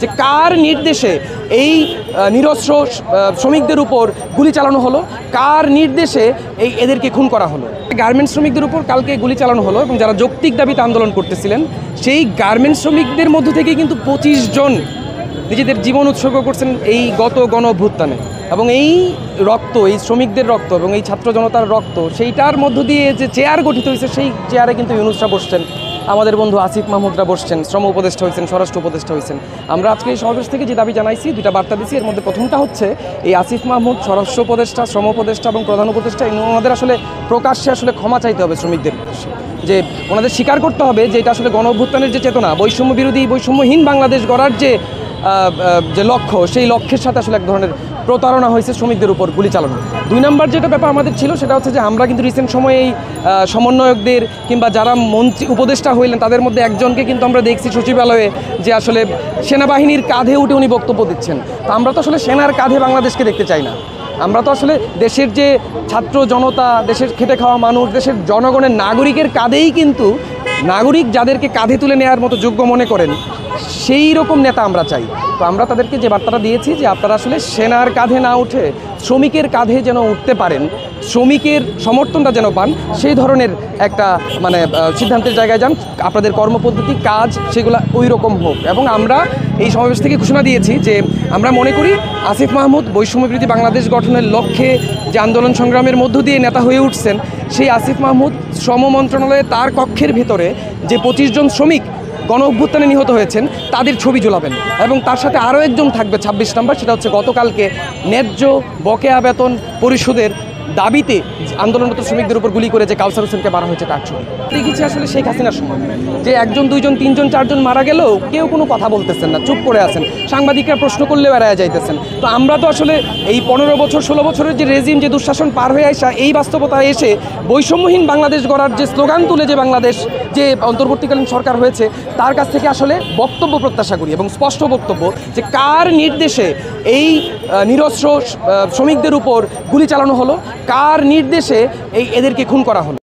যে কার নির্দেশে এই নিরস্ত্র শ্রমিকদের উপর গুলি চালানো হলো, কার নির্দেশে এদেরকে খুন করা হলো। গার্মেন্টস শ্রমিকদের উপর কালকে গুলি চালানো হলো এবং যারা যৌক্তিক দাবিতে আন্দোলন করতেছিলেন সেই গার্মেন্টস শ্রমিকদের মধ্য থেকে কিন্তু 25 জন নিজেদের জীবন উৎসর্গ করছেন এই গত গণ অভ্যুত্থানে। এবং এই রক্ত, এই শ্রমিকদের রক্ত এবং এই ছাত্র জনতার রক্ত, সেইটার মধ্য দিয়ে যে চেয়ার গঠিত হয়েছে সেই চেয়ারে কিন্তু ইউনূসরা বসছেন, আমাদের বন্ধু আসিফ মাহমুদরা বসছেন, শ্রম উপদেষ্টা হয়েছেন, স্বরাষ্ট্র উপদেষ্টা হয়েছেন। আমরা আজকে এই সমাবেশ থেকে যে দাবি জানাইছি, দুইটা বার্তা দিচ্ছি। এর মধ্যে প্রথমটা হচ্ছে এই আসিফ মাহমুদ, স্বরাষ্ট্র উপদেষ্টা, শ্রম উপদেষ্টা এবং প্রধান উপদেষ্টা, ওনাদের আসলে প্রকাশ্যে আসলে ক্ষমা চাইতে হবে শ্রমিকদের, যে ওনাদের স্বীকার করতে হবে যে এটা আসলে গণ অভ্যুত্থানের যে চেতনা, বৈষম্য বিরোধী, বৈষম্যহীন বাংলাদেশ গড়ার যে লক্ষ্য, সেই লক্ষ্যের সাথে আসলে এক ধরনের প্রতারণা হয়েছে শ্রমিকদের উপর গুলি চালানো। 2 নম্বর যেটা ব্যাপার আমাদের ছিল সেটা হচ্ছে যে আমরা কিন্তু রিসেন্ট সময়ে এই সমন্বয়কদের কিংবা যারা মন্ত্রী উপদেষ্টা হইলেন তাদের মধ্যে একজনকে কিন্তু আমরা দেখছি সচিবালয়ে যে আসলে সেনাবাহিনীর কাঁধে উঠে উনি বক্তব্য দিচ্ছেন। তো আমরা তো আসলে সেনার কাঁধে বাংলাদেশকে দেখতে চাই না। আমরা তো আসলে দেশের যে ছাত্র জনতা, দেশের খেটে খাওয়া মানুষ, দেশের জনগণের নাগরিকের কাঁধেই কিন্তু নাগরিক যাদেরকে কাঁধে তুলে নেওয়ার মতো যোগ্য মনে করেন সেই রকম নেতা আমরা চাই। তো আমরা তাদেরকে যে বার্তাটা দিয়েছি যে আপনারা আসলে সেনার কাঁধে না উঠে শ্রমিকের কাঁধে যেন উঠতে পারেন, শ্রমিকের সমর্থনটা যেন পান, সেই ধরনের একটা সিদ্ধান্তের জায়গায় যান, আপনাদের কর্মপদ্ধতি, কাজ সেগুলো ওই রকম হোক। এবং আমরা এই সমাবেশ থেকে ঘোষণা দিয়েছি যে আমরা মনে করি আসিফ মাহমুদ বৈষম্যবিরোধী বাংলাদেশ গঠনের লক্ষ্যে যে আন্দোলন সংগ্রামের মধ্য দিয়ে নেতা হয়ে উঠছেন, সেই আসিফ মাহমুদ শ্রম মন্ত্রণালয়ে তার কক্ষের ভেতরে যে 25 জন শ্রমিক গণ অভ্যুত্থানে নিহত হয়েছেন তাদের ছবি ঝোলাবেন এবং তার সাথে আরও একজন থাকবে 26 নম্বর, সেটা হচ্ছে গতকালকে ন্যায্য বকেয়া বেতন পরিশোধের দাবিতে আন্দোলনরত শ্রমিকদের উপর গুলি করে যে কাউসার হোসেনকে মারা হয়েছে তার ছবি দেখেছি। আসলে শেখ হাসিনার সময় যে 1 জন 2 জন 3 জন 4 জন মারা গেলেও কেউ কোনো কথা বলতেছেন না, চুপ করে আছেন, সাংবাদিকরা প্রশ্ন করলেও এড়ায় যাইতেছেন। তো আমরা তো আসলে এই 15 বছর 16 বছরের যে রেজিম, যে দুঃশাসন পার হয়ে আসা, এই বাস্তবতায় এসে বৈষম্যহীন বাংলাদেশ গড়ার যে স্লোগান তুলে যে বাংলাদেশ, যে অন্তর্বর্তীকালীন সরকার হয়েছে, তার কাছ থেকে আসলে বক্তব্য প্রত্যাশা করি এবং স্পষ্ট বক্তব্য যে কার নির্দেশে এই নিরস্ত্র শ্রমিকদের উপর গুলি চালানো হলো, কার নির্দেশে এদেরকে খুন করা হলো।